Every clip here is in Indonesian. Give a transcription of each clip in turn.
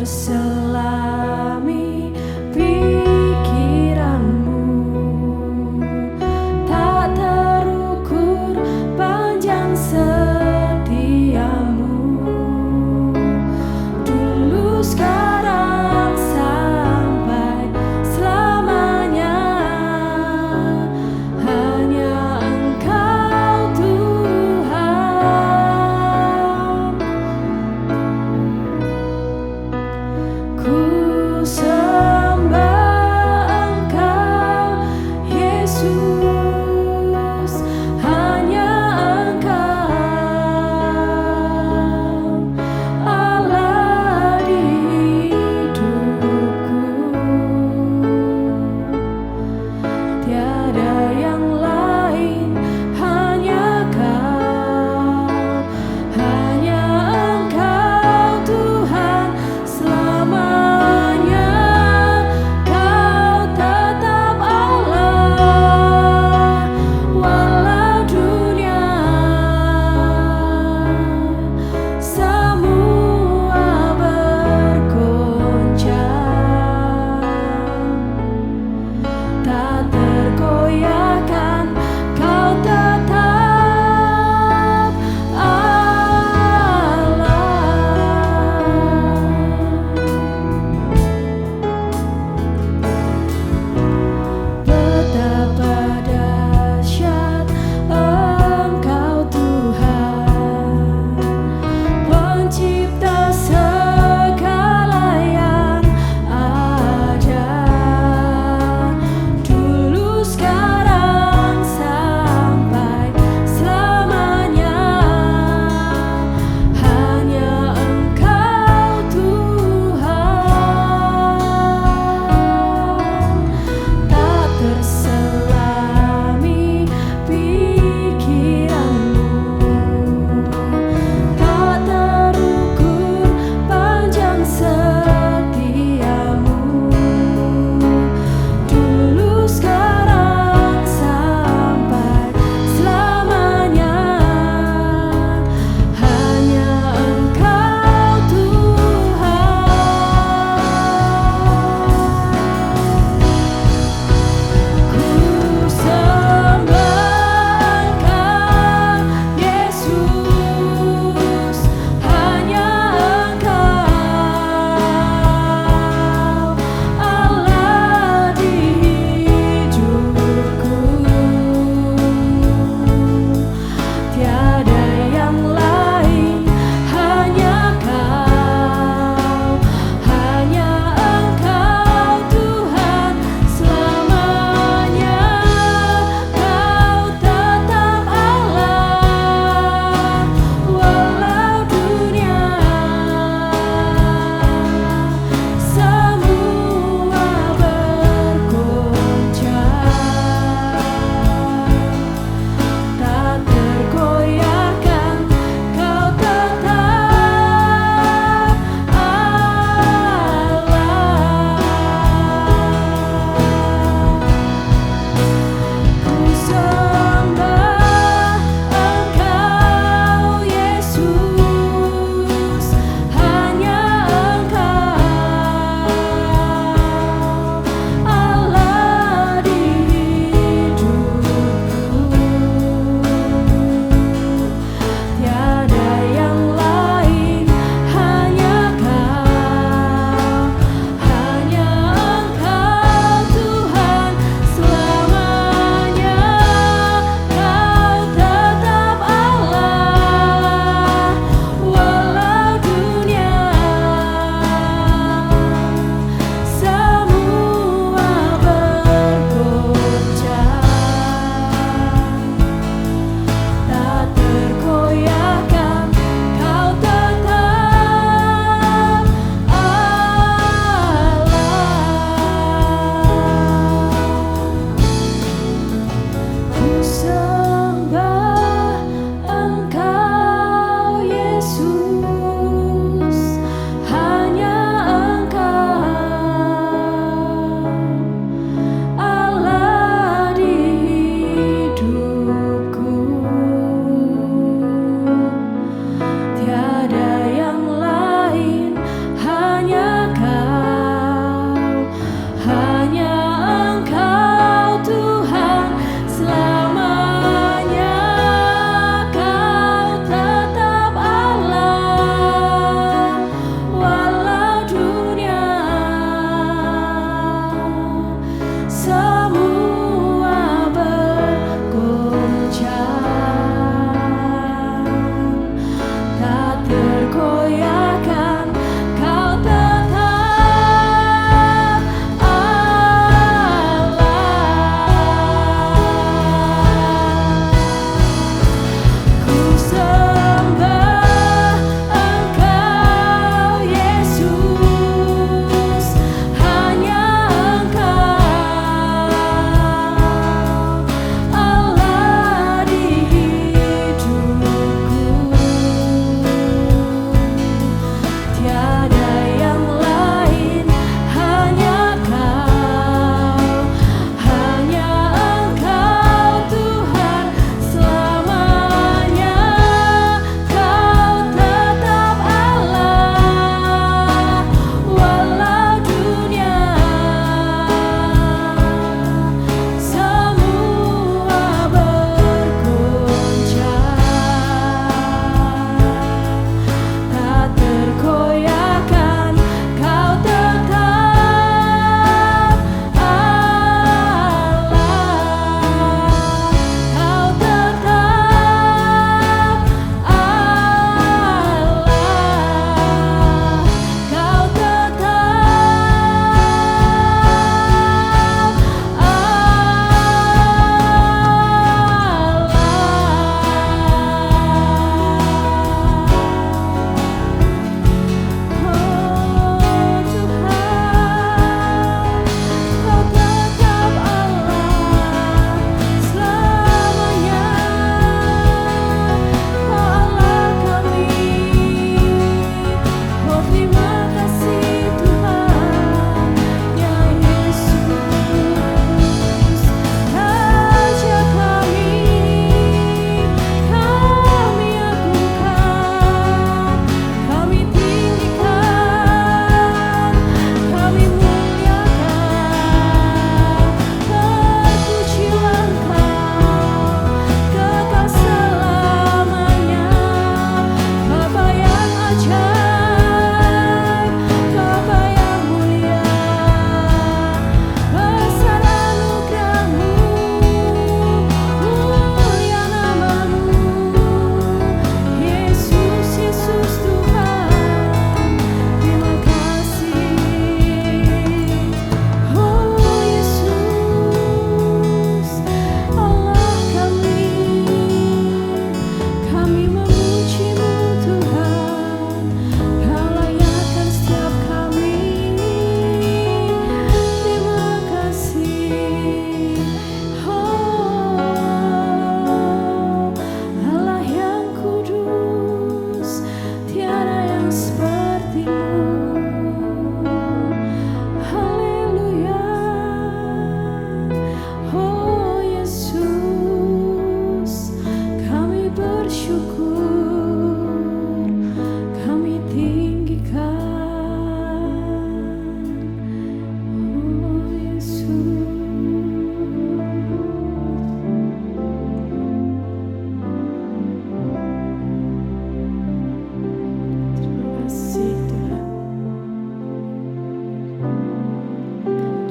terselami pikiranmu, tak terukur panjang setiamu, dulu sekarang sampai selamanya, hanya Engkau Tuhan.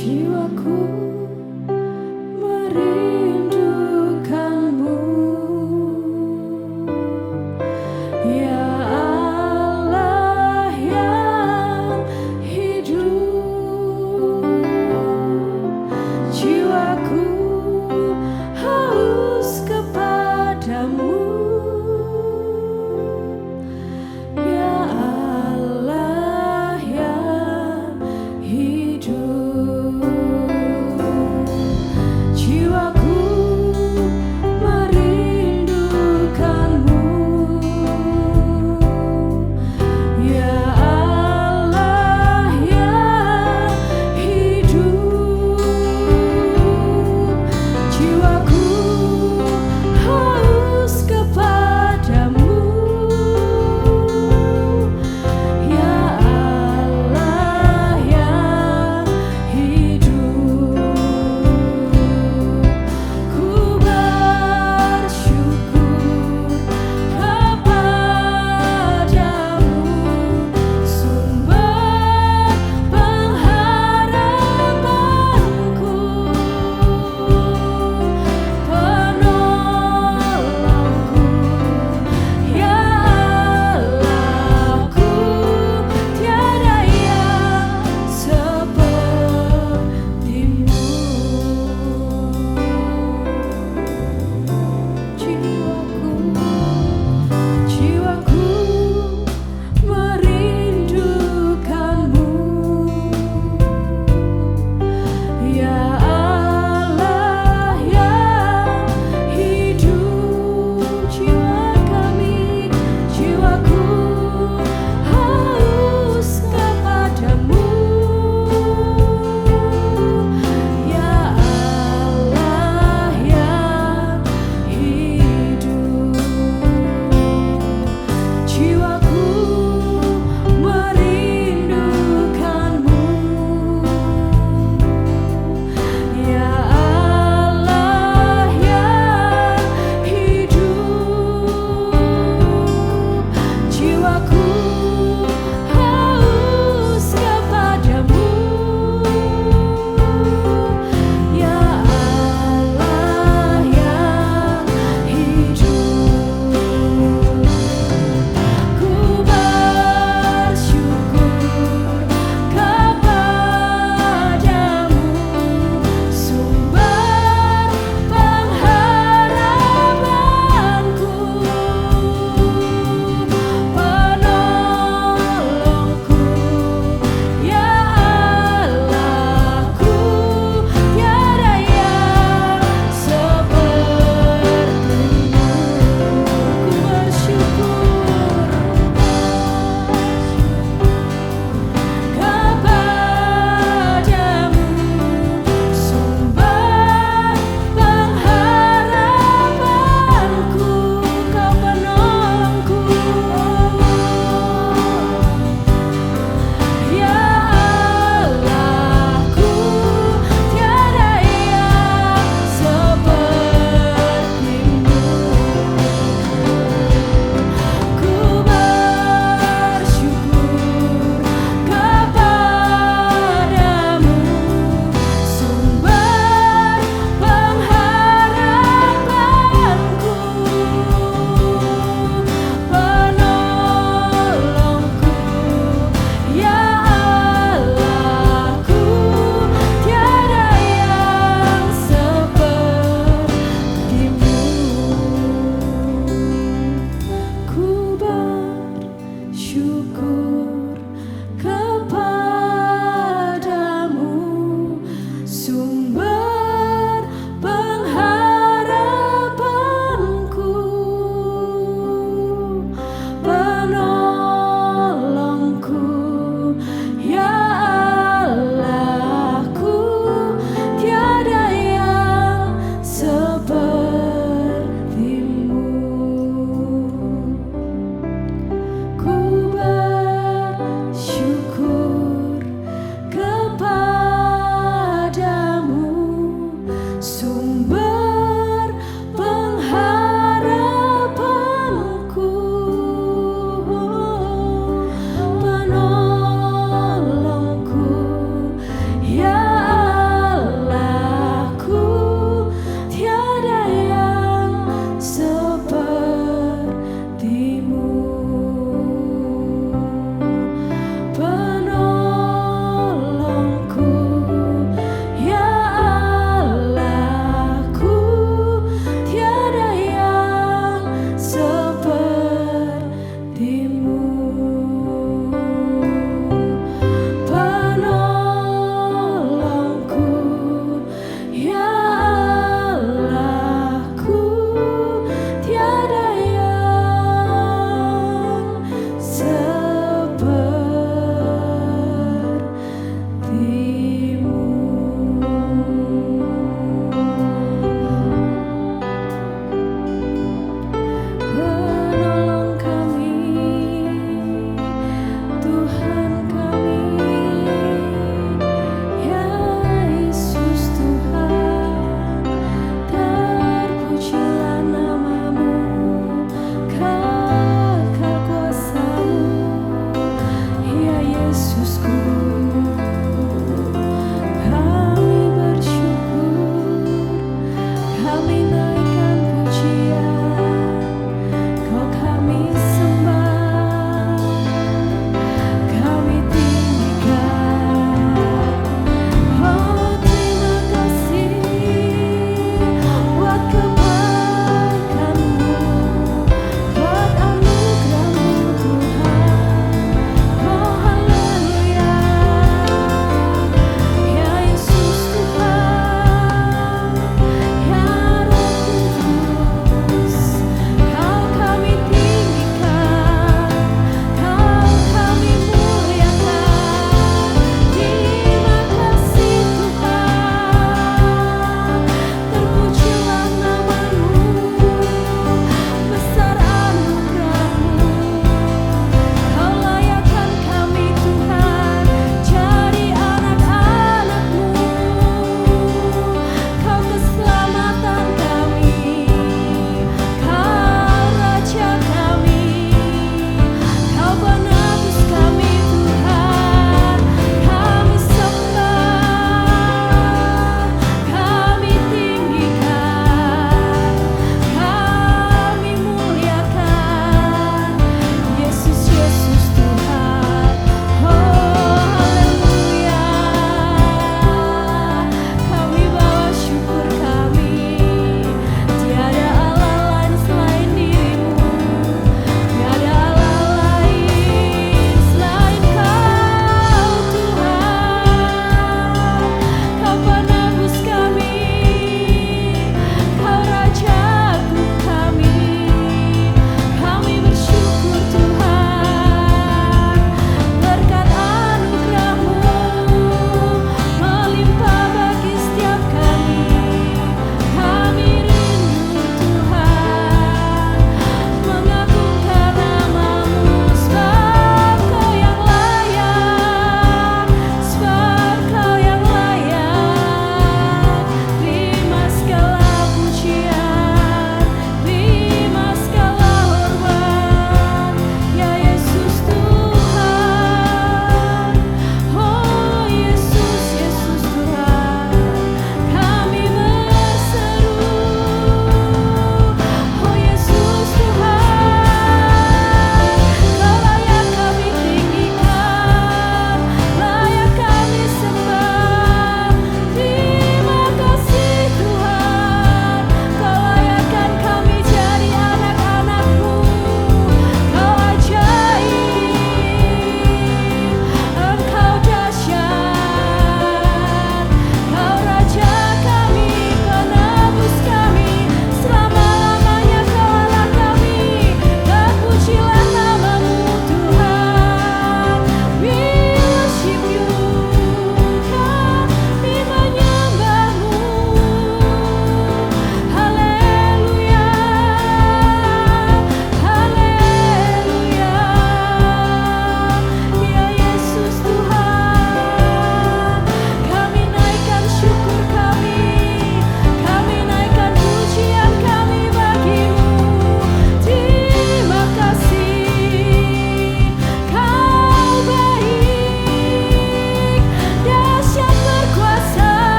Jiwaku merindukanmu, ya Allah yang hidup. Jiwaku haus kepadamu, ya Allah yang hidup.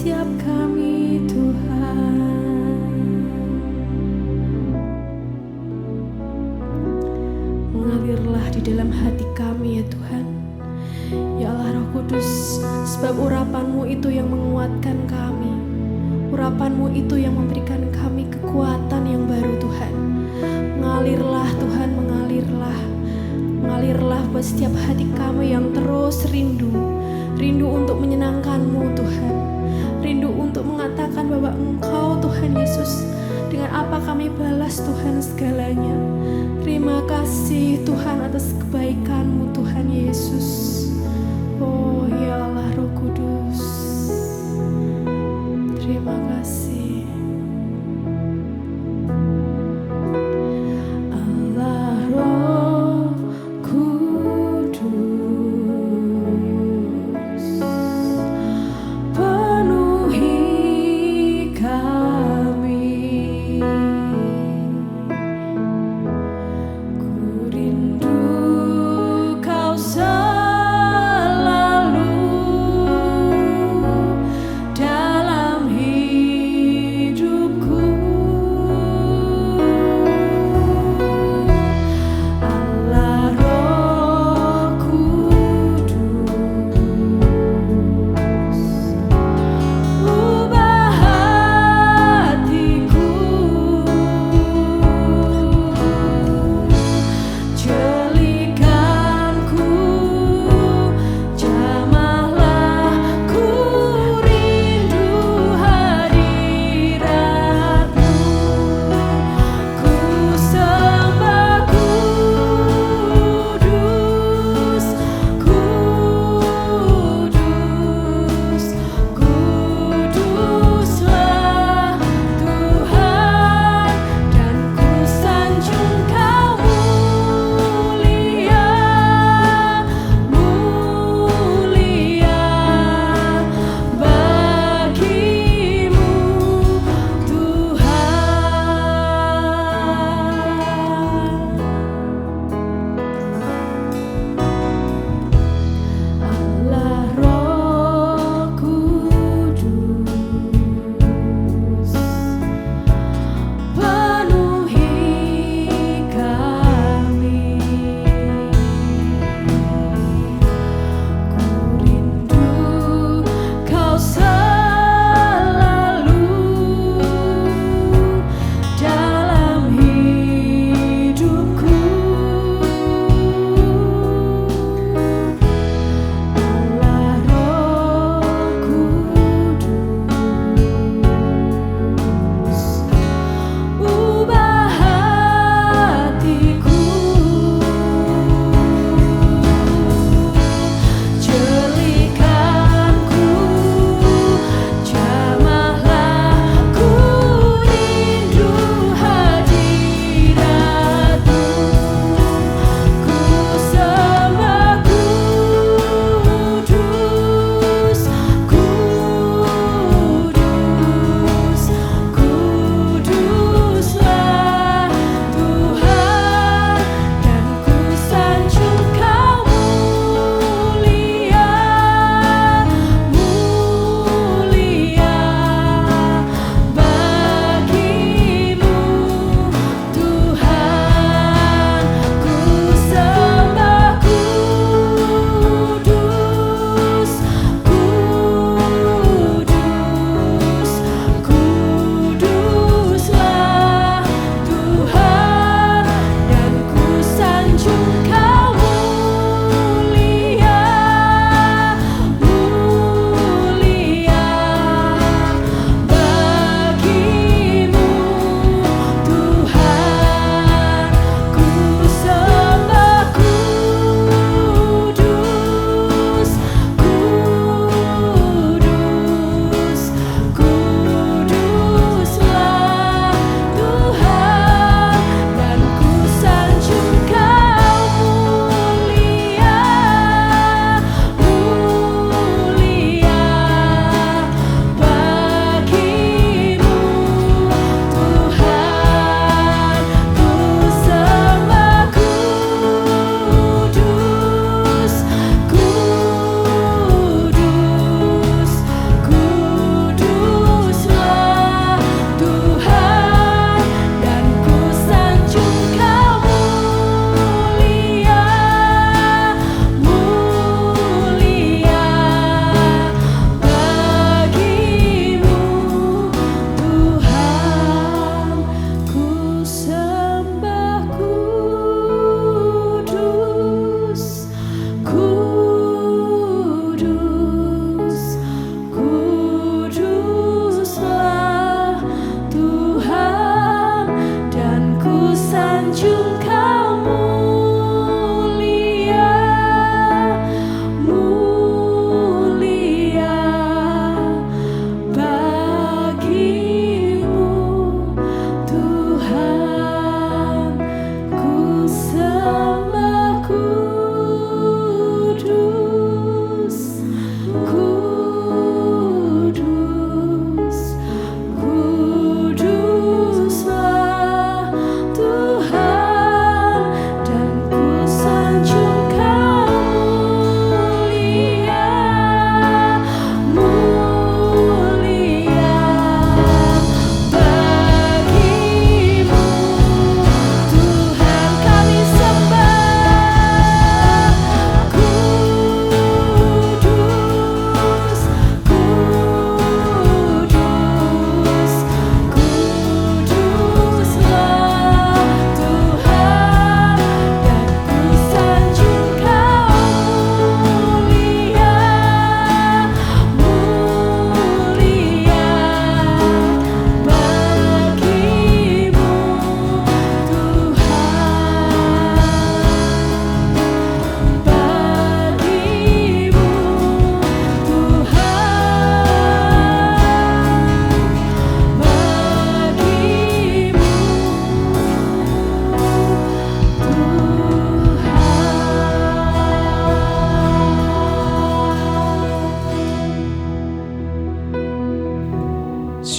setiap kami Tuhan. Mengalirlah di dalam hati kami ya Tuhan. Ya Allah Roh Kudus, sebab urapan-Mu itu yang menguatkan kami. Urapan-Mu itu yang memberikan kami kekuatan yang baru Tuhan. Mengalirlah Tuhan, mengalirlah. Mengalirlah buat setiap hati kami yang terus rindu. Rindu untuk menyenangkan-Mu Tuhan. Rindu untuk mengatakan bahwa Engkau Tuhan Yesus, dengan apa kami balas Tuhan segalanya. Terima kasih Tuhan atas kebaikan-Mu Tuhan Yesus. Oh ya Allah Roh Kudus, terima kasih. Allah Roh Kudus, penuhi kami. Ku rindu Kau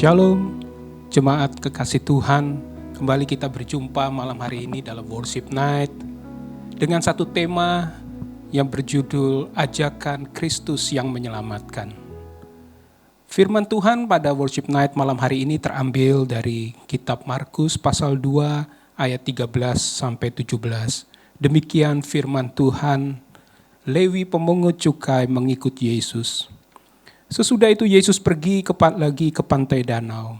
Shalom, jemaat kekasih Tuhan. Kembali kita berjumpa malam hari ini dalam Worship Night dengan satu tema yang berjudul Ajakan Kristus yang Menyelamatkan. Firman Tuhan pada Worship Night malam hari ini terambil dari kitab Markus pasal 2 ayat 13 sampai 17. Demikian firman Tuhan, Lewi pemungut cukai mengikut Yesus. Sesudah itu Yesus pergi lagi ke pantai danau,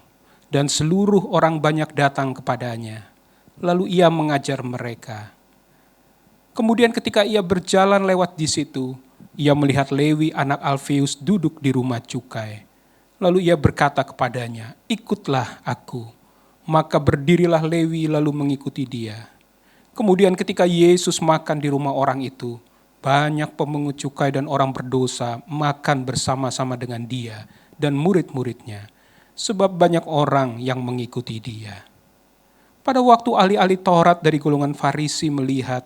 dan seluruh orang banyak datang kepadanya. Lalu ia mengajar mereka. Kemudian ketika ia berjalan lewat di situ, ia melihat Lewi anak Alfeus duduk di rumah cukai. Lalu ia berkata kepadanya, "Ikutlah aku." Maka berdirilah Lewi lalu mengikuti dia. Kemudian ketika Yesus makan di rumah orang itu, banyak pemungut cukai dan orang berdosa makan bersama-sama dengan dia dan murid-muridnya, sebab banyak orang yang mengikuti dia. Pada waktu ahli-ahli Taurat dari golongan Farisi melihat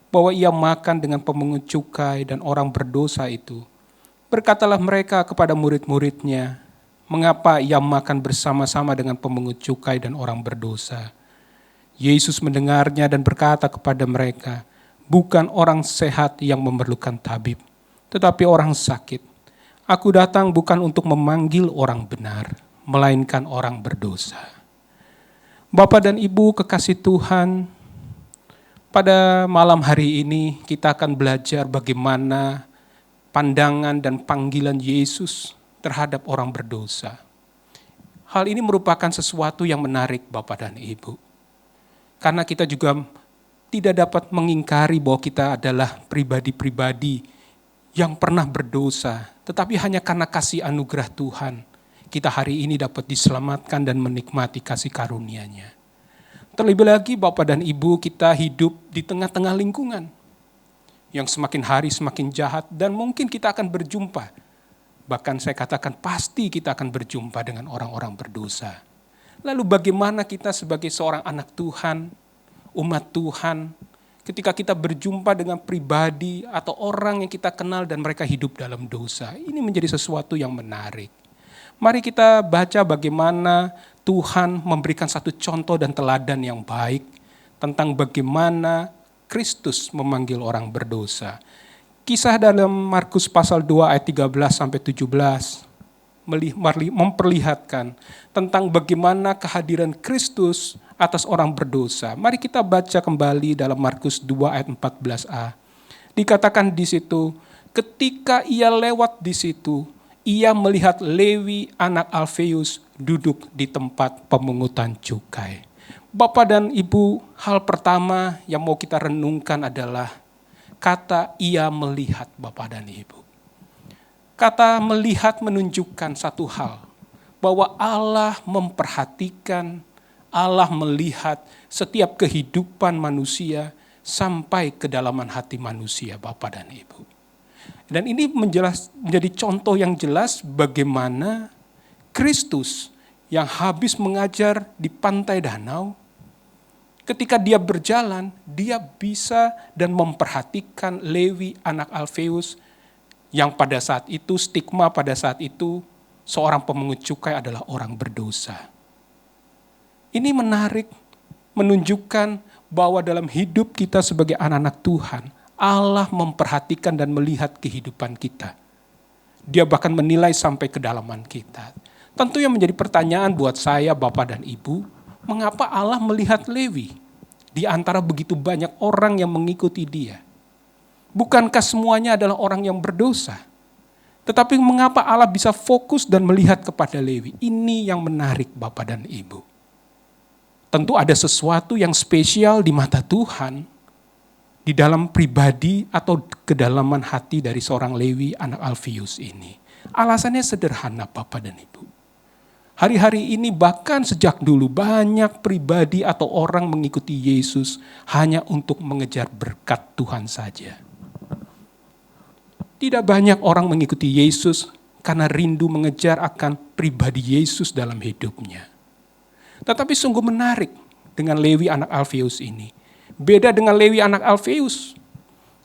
bahwa ia makan dengan pemungut cukai dan orang berdosa itu, berkatalah mereka kepada murid-muridnya, "Mengapa ia makan bersama-sama dengan pemungut cukai dan orang berdosa?" Yesus mendengarnya dan berkata kepada mereka, "Bukan orang sehat yang memerlukan tabib, tetapi orang sakit. Aku datang bukan untuk memanggil orang benar, melainkan orang berdosa." Bapak dan Ibu kekasih Tuhan, pada malam hari ini kita akan belajar bagaimana pandangan dan panggilan Yesus terhadap orang berdosa. Hal ini merupakan sesuatu yang menarik Bapak dan Ibu. Karena kita juga tidak dapat mengingkari bahwa kita adalah pribadi-pribadi yang pernah berdosa, tetapi hanya karena kasih anugerah Tuhan, kita hari ini dapat diselamatkan dan menikmati kasih karunia-Nya. Terlebih lagi Bapak dan Ibu, kita hidup di tengah-tengah lingkungan yang semakin hari semakin jahat dan mungkin kita akan berjumpa. Bahkan saya katakan pasti kita akan berjumpa dengan orang-orang berdosa. Lalu bagaimana kita sebagai seorang anak Tuhan, umat Tuhan, ketika kita berjumpa dengan pribadi atau orang yang kita kenal dan mereka hidup dalam dosa, ini menjadi sesuatu yang menarik. Mari kita baca bagaimana Tuhan memberikan satu contoh dan teladan yang baik tentang bagaimana Kristus memanggil orang berdosa. Kisah dalam Markus pasal 2 ayat 13 sampai 17 memperlihatkan tentang bagaimana kehadiran Kristus atas orang berdosa. Mari kita baca kembali dalam Markus 2 ayat 14a. Dikatakan di situ, ketika ia lewat di situ, ia melihat Lewi anak Alfeus duduk di tempat pemungutan cukai. Bapak dan Ibu, hal pertama yang mau kita renungkan adalah kata ia melihat Bapak dan Ibu. Kata melihat menunjukkan satu hal, bahwa Allah memperhatikan, Allah melihat setiap kehidupan manusia sampai kedalaman hati manusia, Bapak dan Ibu. Dan ini menjadi contoh yang jelas bagaimana Kristus yang habis mengajar di pantai danau, ketika dia berjalan, dia bisa dan memperhatikan Lewi anak Alfeus, yang pada saat itu, stigma pada saat itu, seorang pemungut cukai adalah orang berdosa. Ini menarik, menunjukkan bahwa dalam hidup kita sebagai anak-anak Tuhan, Allah memperhatikan dan melihat kehidupan kita. Dia bahkan menilai sampai kedalaman kita. Tentu yang menjadi pertanyaan buat saya, Bapak dan Ibu, mengapa Allah melihat Lewi di antara begitu banyak orang yang mengikuti dia? Bukankah semuanya adalah orang yang berdosa? Tetapi mengapa Allah bisa fokus dan melihat kepada Lewi? Ini yang menarik Bapak dan Ibu. Tentu ada sesuatu yang spesial di mata Tuhan, di dalam pribadi atau kedalaman hati dari seorang Lewi anak Alfeus ini. Alasannya sederhana Bapak dan Ibu. Hari-hari ini bahkan sejak dulu banyak pribadi atau orang mengikuti Yesus hanya untuk mengejar berkat Tuhan saja. Tidak banyak orang mengikuti Yesus karena rindu mengejar akan pribadi Yesus dalam hidupnya. Tetapi sungguh menarik dengan Lewi anak Alfeus ini. Beda dengan Lewi anak Alfeus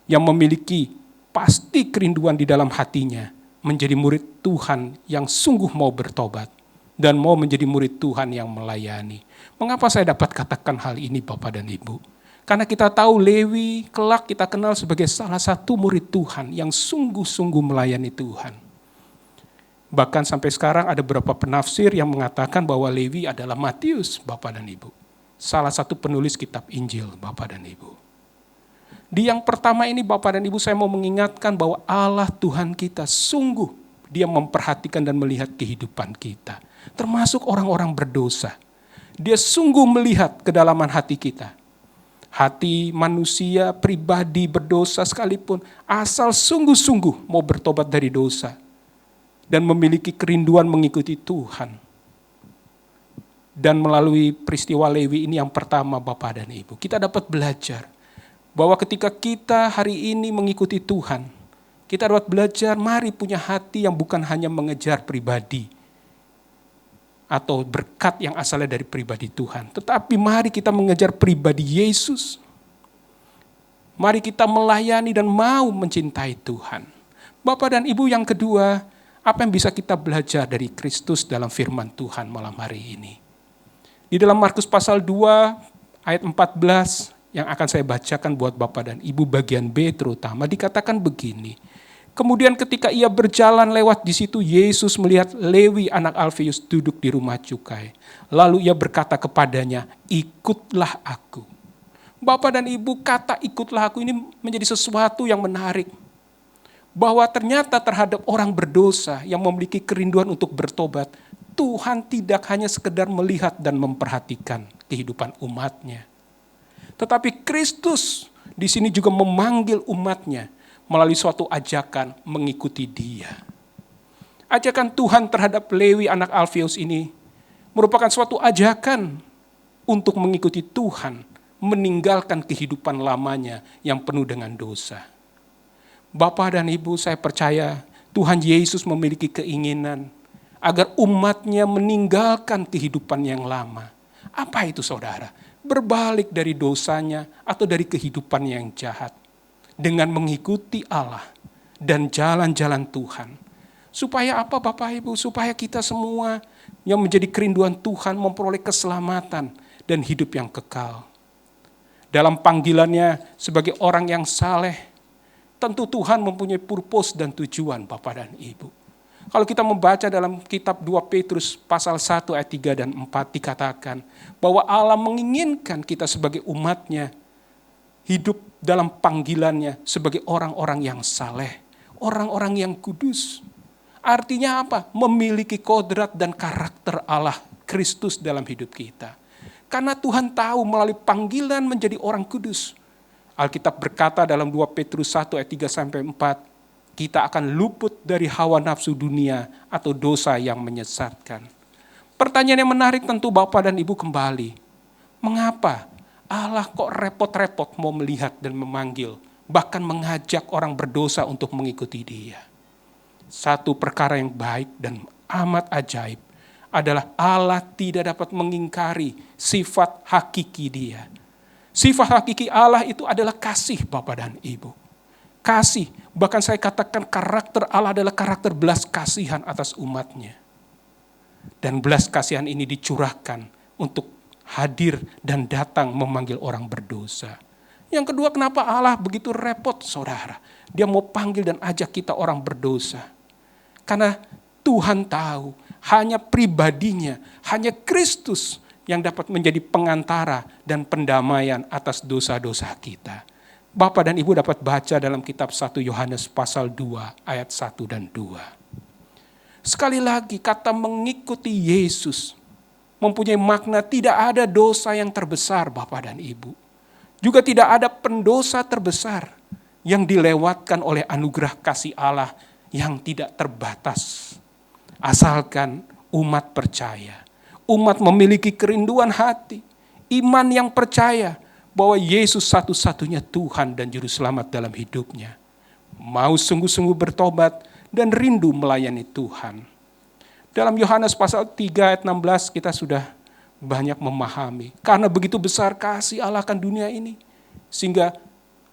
yang memiliki pasti kerinduan di dalam hatinya menjadi murid Tuhan yang sungguh mau bertobat. dan mau menjadi murid Tuhan yang melayani. Mengapa saya dapat katakan hal ini Bapak dan Ibu? Karena kita tahu Lewi kelak kita kenal sebagai salah satu murid Tuhan yang sungguh-sungguh melayani Tuhan. Bahkan sampai sekarang ada beberapa penafsir yang mengatakan bahwa Lewi adalah Matius, Bapak dan Ibu. Salah satu penulis kitab Injil, Bapak dan Ibu. Di yang pertama ini Bapak dan Ibu, saya mau mengingatkan bahwa Allah Tuhan kita sungguh Dia memperhatikan dan melihat kehidupan kita. Termasuk orang-orang berdosa. Dia sungguh melihat kedalaman hati kita. Hati manusia pribadi berdosa sekalipun, asal sungguh-sungguh mau bertobat dari dosa dan memiliki kerinduan mengikuti Tuhan. Dan melalui peristiwa Lewi ini yang pertama Bapak dan Ibu, kita dapat belajar bahwa ketika kita hari ini mengikuti Tuhan, kita dapat belajar mari punya hati yang bukan hanya mengejar pribadi atau berkat yang asalnya dari pribadi Tuhan, tetapi mari kita mengejar pribadi Yesus. Mari kita melayani dan mau mencintai Tuhan. Bapak dan Ibu, yang kedua, apa yang bisa kita belajar dari Kristus dalam firman Tuhan malam hari ini? Di dalam Markus pasal 2 ayat 14 yang akan saya bacakan buat Bapak dan Ibu bagian B terutama, dikatakan begini. Kemudian ketika ia berjalan lewat di situ, Yesus melihat Lewi anak Alfeus duduk di rumah cukai. Lalu ia berkata kepadanya, ikutlah aku. Bapak dan Ibu, kata ikutlah aku ini menjadi sesuatu yang menarik. Bahwa ternyata terhadap orang berdosa yang memiliki kerinduan untuk bertobat, Tuhan tidak hanya sekedar melihat dan memperhatikan kehidupan umatnya. Tetapi Kristus di sini juga memanggil umatnya melalui suatu ajakan mengikuti Dia. Ajakan Tuhan terhadap Lewi anak Alfeus ini merupakan suatu ajakan untuk mengikuti Tuhan, meninggalkan kehidupan lamanya yang penuh dengan dosa. Bapak dan Ibu, saya percaya Tuhan Yesus memiliki keinginan agar umatnya meninggalkan kehidupan yang lama. Apa itu saudara? Berbalik dari dosanya atau dari kehidupan yang jahat. Dengan mengikuti Allah dan jalan-jalan Tuhan. Supaya apa Bapak Ibu? Supaya kita semua yang menjadi kerinduan Tuhan memperoleh keselamatan dan hidup yang kekal. Dalam panggilannya sebagai orang yang saleh, tentu Tuhan mempunyai purpose dan tujuan Bapak dan Ibu. Kalau kita membaca dalam kitab 2 Petrus pasal 1 ayat 3 dan 4 dikatakan bahwa Allah menginginkan kita sebagai umatnya hidup dalam panggilannya sebagai orang-orang yang saleh, orang-orang yang kudus. Artinya apa? Memiliki kodrat dan karakter Allah Kristus dalam hidup kita. Karena Tuhan tahu melalui panggilan menjadi orang kudus. Alkitab berkata dalam 2 Petrus 1 ayat 3-4, kita akan luput dari hawa nafsu dunia atau dosa yang menyesatkan. Pertanyaan yang menarik tentu Bapak dan Ibu kembali. Mengapa Allah kok repot-repot mau melihat dan memanggil, bahkan mengajak orang berdosa untuk mengikuti Dia? Satu perkara yang baik dan amat ajaib adalah Allah tidak dapat mengingkari sifat hakiki Dia. Sifat hakiki Allah itu adalah kasih Bapak dan Ibu. Kasih, bahkan saya katakan karakter Allah adalah karakter belas kasihan atas umatnya. Dan belas kasihan ini dicurahkan untuk hadir dan datang memanggil orang berdosa. Yang kedua, kenapa Allah begitu repot saudara? Dia mau panggil dan ajak kita orang berdosa. Karena Tuhan tahu hanya pribadinya, hanya Kristus yang dapat menjadi pengantara dan pendamaian atas dosa-dosa kita. Bapak dan Ibu dapat baca dalam kitab 1 Yohanes pasal 2 ayat 1 dan 2. Sekali lagi kata mengikuti Yesus mempunyai makna tidak ada dosa yang terbesar Bapak dan Ibu. Juga tidak ada pendosa terbesar yang dilewatkan oleh anugerah kasih Allah yang tidak terbatas. Asalkan umat percaya. Umat memiliki kerinduan hati. Iman yang percaya bahwa Yesus satu-satunya Tuhan dan Juru Selamat dalam hidupnya. Mau sungguh-sungguh bertobat dan rindu melayani Tuhan. Dalam Yohanes pasal 3 ayat 16 kita sudah banyak memahami. Karena begitu besar kasih Allah akan dunia ini. Sehingga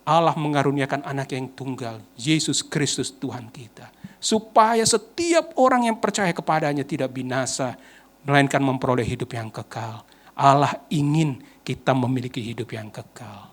Allah mengaruniakan anak yang tunggal, Yesus Kristus Tuhan kita. Supaya setiap orang yang percaya kepadanya tidak binasa, melainkan memperoleh hidup yang kekal. Allah ingin kita memiliki hidup yang kekal.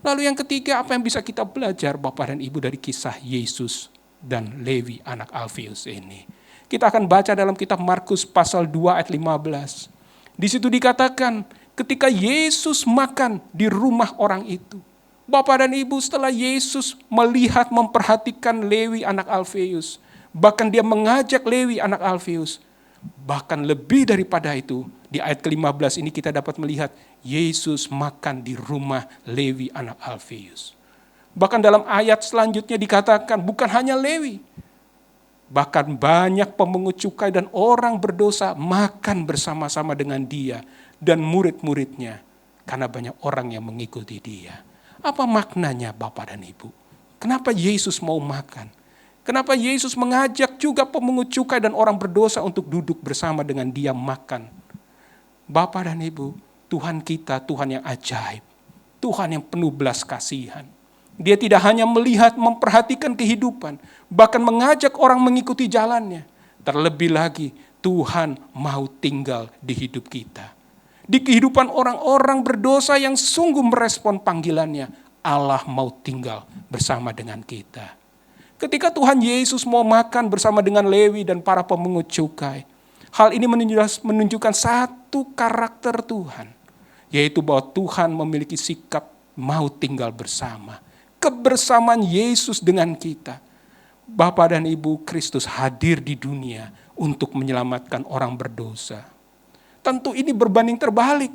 Lalu yang ketiga, apa yang bisa kita belajar Bapak dan Ibu dari kisah Yesus dan Lewi anak Alfeus ini? Kita akan baca dalam kitab Markus pasal 2 ayat 15. Di situ dikatakan ketika Yesus makan di rumah orang itu. Bapak dan Ibu, setelah Yesus melihat, memperhatikan Lewi anak Alfeus, bahkan dia mengajak Lewi anak Alfeus, bahkan lebih daripada itu, di ayat ke-15 ini kita dapat melihat Yesus makan di rumah Lewi anak Alfeus. Bahkan dalam ayat selanjutnya dikatakan bukan hanya Lewi, bahkan banyak pemungut cukai dan orang berdosa makan bersama-sama dengan dia dan murid-muridnya, karena banyak orang yang mengikuti dia. Apa maknanya Bapak dan Ibu? Kenapa Yesus mau makan? Kenapa Yesus mengajak juga pemungut cukai dan orang berdosa untuk duduk bersama dengan dia makan? Bapak dan Ibu, Tuhan kita Tuhan yang ajaib. Tuhan yang penuh belas kasihan. Dia tidak hanya melihat, memperhatikan kehidupan, bahkan mengajak orang mengikuti jalannya. Terlebih lagi, Tuhan mau tinggal di hidup kita. Di kehidupan orang-orang berdosa yang sungguh merespon panggilannya, Allah mau tinggal bersama dengan kita. Ketika Tuhan Yesus mau makan bersama dengan Lewi dan para pemungut cukai, hal ini menunjukkan satu karakter Tuhan, yaitu bahwa Tuhan memiliki sikap mau tinggal bersama. Kebersamaan Yesus dengan kita. Bapak dan Ibu, Kristus hadir di dunia untuk menyelamatkan orang berdosa. Tentu ini berbanding terbalik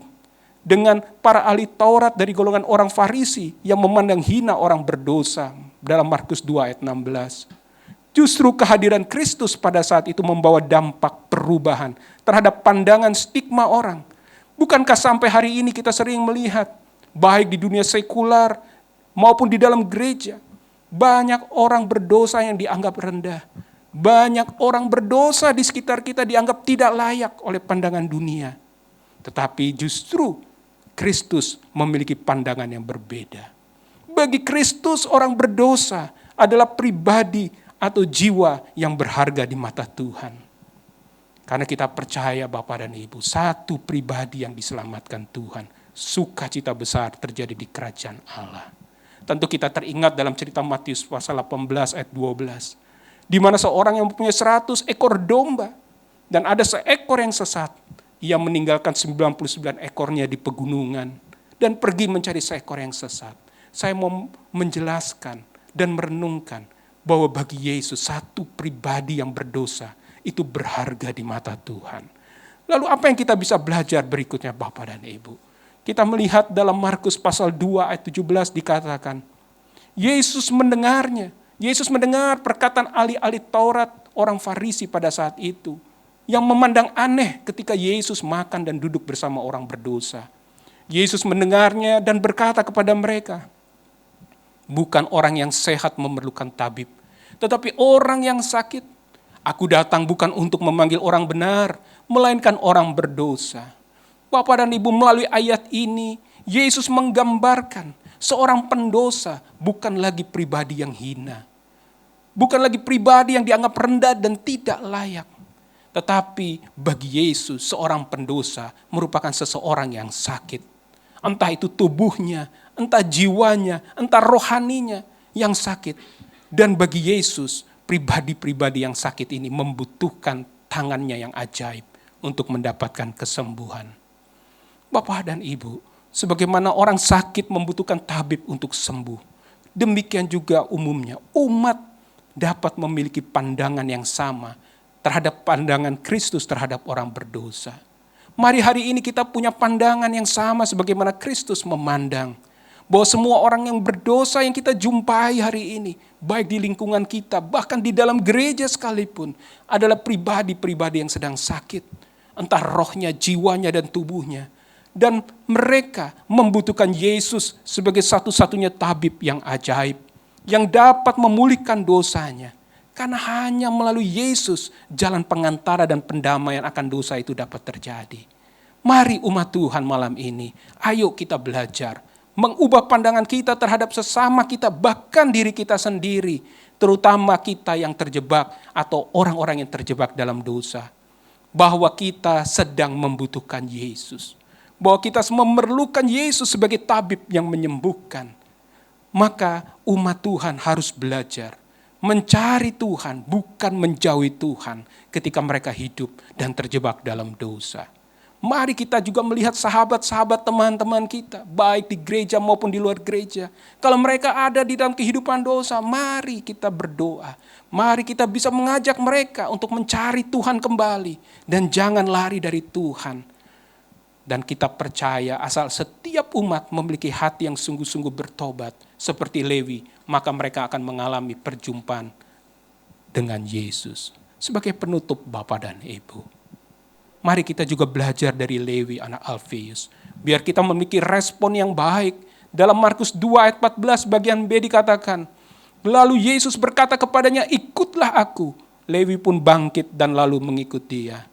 dengan para ahli Taurat dari golongan orang Farisi yang memandang hina orang berdosa dalam Markus 2 ayat 16. Justru kehadiran Kristus pada saat itu membawa dampak perubahan terhadap pandangan stigma orang. Bukankah sampai hari ini kita sering melihat, baik di dunia sekular maupun di dalam gereja, banyak orang berdosa yang dianggap rendah. Banyak orang berdosa di sekitar kita dianggap tidak layak oleh pandangan dunia. Tetapi justru Kristus memiliki pandangan yang berbeda. Bagi Kristus orang berdosa adalah pribadi atau jiwa yang berharga di mata Tuhan. Karena kita percaya Bapak dan Ibu, satu pribadi yang diselamatkan Tuhan, sukacita besar terjadi di kerajaan Allah. Tentu kita teringat dalam cerita Matius pasal 18 ayat 12. Di mana seorang yang mempunyai 100 ekor domba dan ada seekor yang sesat, ia meninggalkan 99 ekornya di pegunungan dan pergi mencari seekor yang sesat. Saya mau menjelaskan dan merenungkan bahwa bagi Yesus satu pribadi yang berdosa itu berharga di mata Tuhan. Lalu apa yang kita bisa belajar berikutnya Bapak dan Ibu? Kita melihat dalam Markus pasal 2 ayat 17 dikatakan, Yesus mendengarnya. Yesus mendengar perkataan ahli-ahli Taurat orang Farisi pada saat itu yang memandang aneh ketika Yesus makan dan duduk bersama orang berdosa. Yesus mendengarnya dan berkata kepada mereka, bukan orang yang sehat memerlukan tabib, tetapi orang yang sakit. Aku datang bukan untuk memanggil orang benar, melainkan orang berdosa. Bapak dan Ibu, melalui ayat ini, Yesus menggambarkan seorang pendosa bukan lagi pribadi yang hina. Bukan lagi pribadi yang dianggap rendah dan tidak layak. Tetapi bagi Yesus seorang pendosa merupakan seseorang yang sakit. Entah itu tubuhnya, entah jiwanya, entah rohaninya yang sakit. Dan bagi Yesus, pribadi-pribadi yang sakit ini membutuhkan tangannya yang ajaib untuk mendapatkan kesembuhan. Bapak dan Ibu, sebagaimana orang sakit membutuhkan tabib untuk sembuh, demikian juga umumnya umat dapat memiliki pandangan yang sama terhadap pandangan Kristus terhadap orang berdosa. Mari hari ini kita punya pandangan yang sama sebagaimana Kristus memandang. Bahwa semua orang yang berdosa yang kita jumpai hari ini, baik di lingkungan kita, bahkan di dalam gereja sekalipun, adalah pribadi-pribadi yang sedang sakit. Entah rohnya, jiwanya, dan tubuhnya. Dan mereka membutuhkan Yesus sebagai satu-satunya tabib yang ajaib, yang dapat memulihkan dosanya. Karena hanya melalui Yesus jalan pengantara dan pendamaian akan dosa itu dapat terjadi. Mari umat Tuhan malam ini, ayo kita belajar mengubah pandangan kita terhadap sesama kita, bahkan diri kita sendiri, terutama kita yang terjebak atau orang-orang yang terjebak dalam dosa. bahwa kita sedang membutuhkan Yesus. Bahwa kita memerlukan Yesus sebagai tabib yang menyembuhkan. Maka umat Tuhan harus belajar mencari Tuhan, bukan menjauhi Tuhan ketika mereka hidup dan terjebak dalam dosa. Mari kita juga melihat sahabat-sahabat teman-teman kita, baik di gereja maupun di luar gereja. Kalau mereka ada di dalam kehidupan dosa, mari kita berdoa. Mari kita bisa mengajak mereka untuk mencari Tuhan kembali. Dan jangan lari dari Tuhan. Dan kita percaya asal setiap umat memiliki hati yang sungguh-sungguh bertobat. Seperti Lewi, maka mereka akan mengalami perjumpaan dengan Yesus. Sebagai penutup Bapak dan Ibu, mari kita juga belajar dari Lewi anak Alfeus. Biar kita memiliki respon yang baik. Dalam Markus 2 ayat 14 bagian B dikatakan, lalu Yesus berkata kepadanya, ikutlah aku. Lewi pun bangkit dan lalu mengikut dia.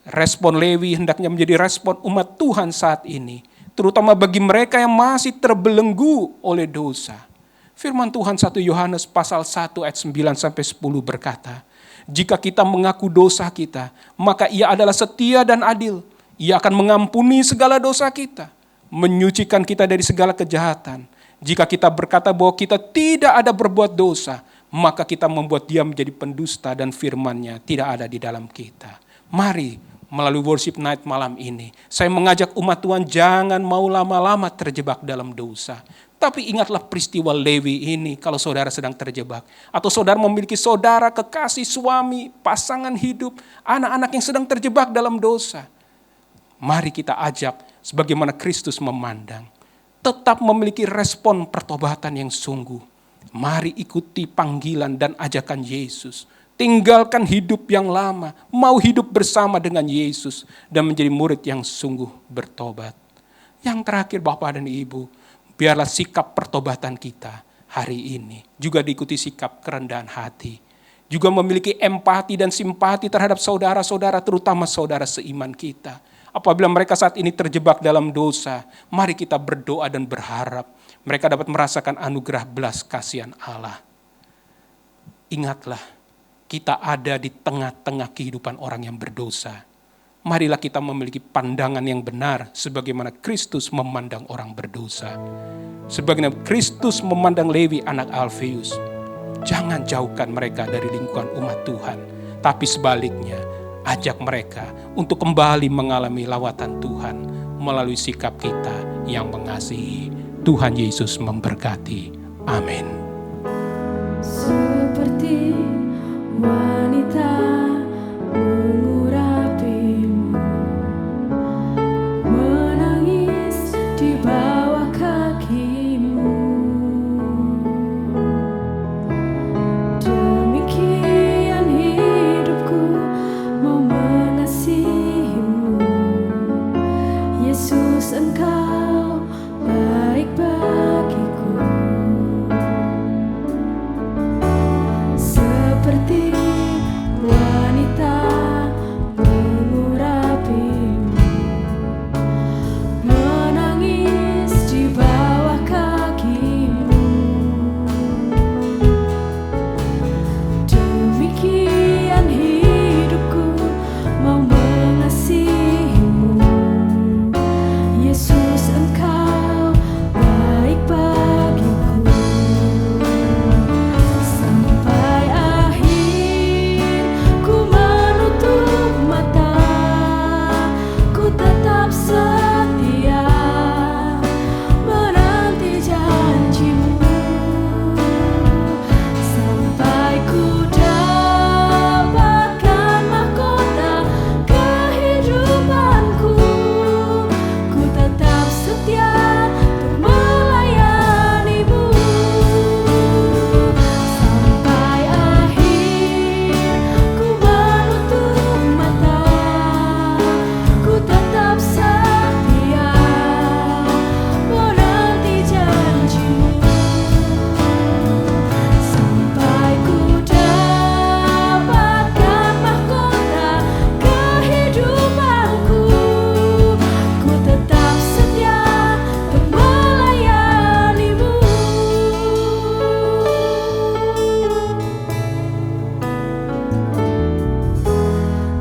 Respon Lewi hendaknya menjadi respon umat Tuhan saat ini. Terutama bagi mereka yang masih terbelenggu oleh dosa. Firman Tuhan 1 Yohanes pasal 1 ayat 9-10 berkata, jika kita mengaku dosa kita, maka Ia adalah setia dan adil. Ia akan mengampuni segala dosa kita, menyucikan kita dari segala kejahatan. Jika kita berkata bahwa kita tidak ada berbuat dosa, maka kita membuat Dia menjadi pendusta dan firman-Nya tidak ada di dalam kita. Mari melalui worship night malam ini, saya mengajak umat Tuhan jangan mau lama-lama terjebak dalam dosa. Tapi ingatlah peristiwa Lewi ini kalau saudara sedang terjebak. Atau saudara memiliki saudara, kekasih, suami, pasangan hidup, anak-anak yang sedang terjebak dalam dosa. Mari kita ajak sebagaimana Kristus memandang. Tetap memiliki respon pertobatan yang sungguh. Mari ikuti panggilan dan ajakan Yesus. Tinggalkan hidup yang lama, mau hidup bersama dengan Yesus dan menjadi murid yang sungguh bertobat. Yang terakhir Bapak dan Ibu, biarlah sikap pertobatan kita hari ini juga diikuti sikap kerendahan hati. Juga memiliki empati dan simpati terhadap saudara-saudara, terutama saudara seiman kita. Apabila mereka saat ini terjebak dalam dosa, mari kita berdoa dan berharap mereka dapat merasakan anugerah belas kasihan Allah. Ingatlah, kita ada di tengah-tengah kehidupan orang yang berdosa. Marilah kita memiliki pandangan yang benar sebagaimana Kristus memandang orang berdosa. Sebagaimana Kristus memandang Lewi anak Alfeus. Jangan jauhkan mereka dari lingkungan umat Tuhan. Tapi sebaliknya, ajak mereka untuk kembali mengalami lawatan Tuhan melalui sikap kita yang mengasihi. Tuhan Yesus memberkati. Amin. Seperti wanita mengurapimu, menangis di bawah kakimu. Demikian hidupku mau mengasihimu. Yesus, Engkau baik bagiku. Seperti wanita mengurapimu, menangis di bawah kakimu. Demikian hidupku mau mengasihimu. Yesus, Engkau baik bagiku. Sampai akhir ku menutup mata, ku tetap setia menanti janjimu. Sampai ku dapatkan mahkota kehidupanku, ku tetap setia untuk melayanimu. Sampai akhir ku menutup mata, ku tetap setia menanti janjimu. Sampai ku dapatkan mahkota kehidupanku, ku tetap setia untuk melayanimu.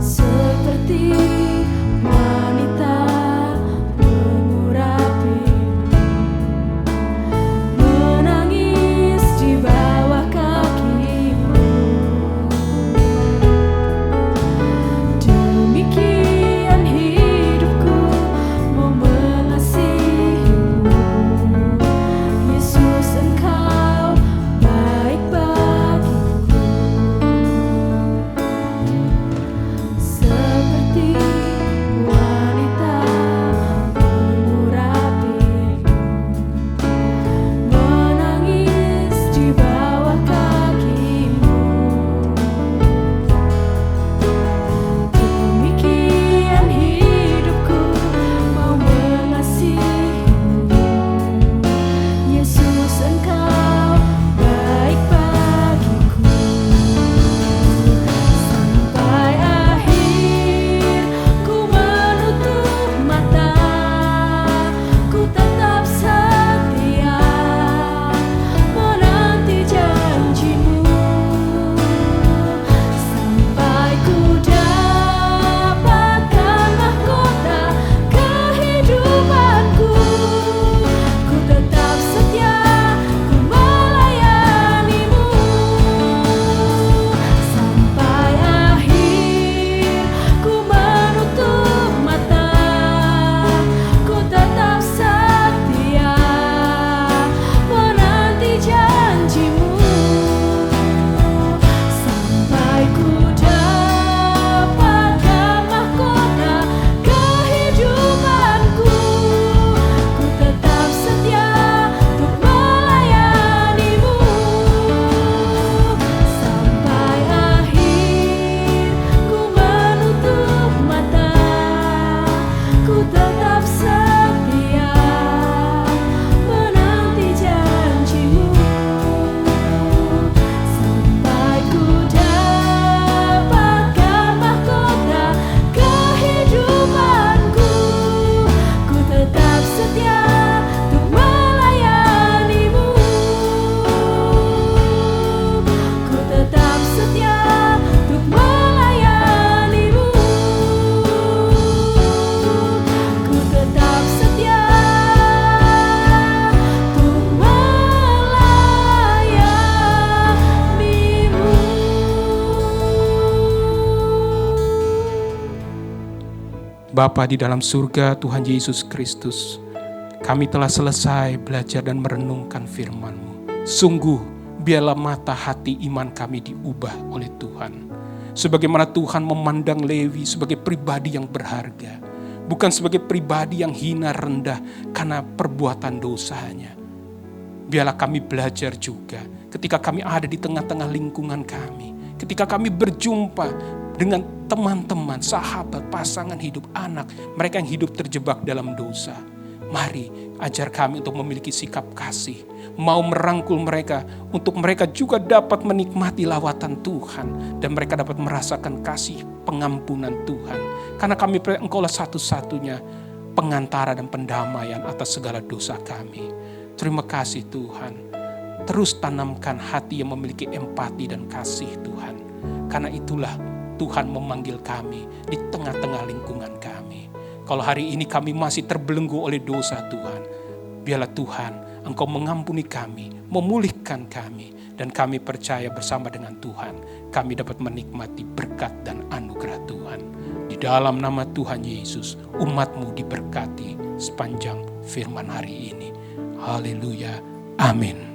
Seperti Bapa di dalam surga, Tuhan Yesus Kristus, kami telah selesai belajar dan merenungkan firman-Mu. Sungguh, biarlah mata hati iman kami diubah oleh Tuhan. Sebagaimana Tuhan memandang Lewi sebagai pribadi yang berharga, bukan sebagai pribadi yang hina rendah karena perbuatan dosanya. Biarlah kami belajar juga ketika kami ada di tengah-tengah lingkungan kami, ketika kami berjumpa dengan teman-teman, sahabat, pasangan hidup, anak, mereka yang hidup terjebak dalam dosa. Mari ajar kami untuk memiliki sikap kasih, mau merangkul mereka untuk mereka juga dapat menikmati lawatan Tuhan dan mereka dapat merasakan kasih pengampunan Tuhan. Karena kami percaya Engkaulah satu-satunya pengantara dan pendamaian atas segala dosa kami. Terima kasih Tuhan. Terus tanamkan hati yang memiliki empati dan kasih Tuhan. Karena itulah Tuhan memanggil kami di tengah-tengah lingkungan kami. Kalau hari ini kami masih terbelenggu oleh dosa Tuhan, biarlah Tuhan Engkau mengampuni kami, memulihkan kami, dan kami percaya bersama dengan Tuhan, kami dapat menikmati berkat dan anugerah Tuhan. Di dalam nama Tuhan Yesus, umat-Mu diberkati sepanjang firman hari ini. Haleluya. Amin.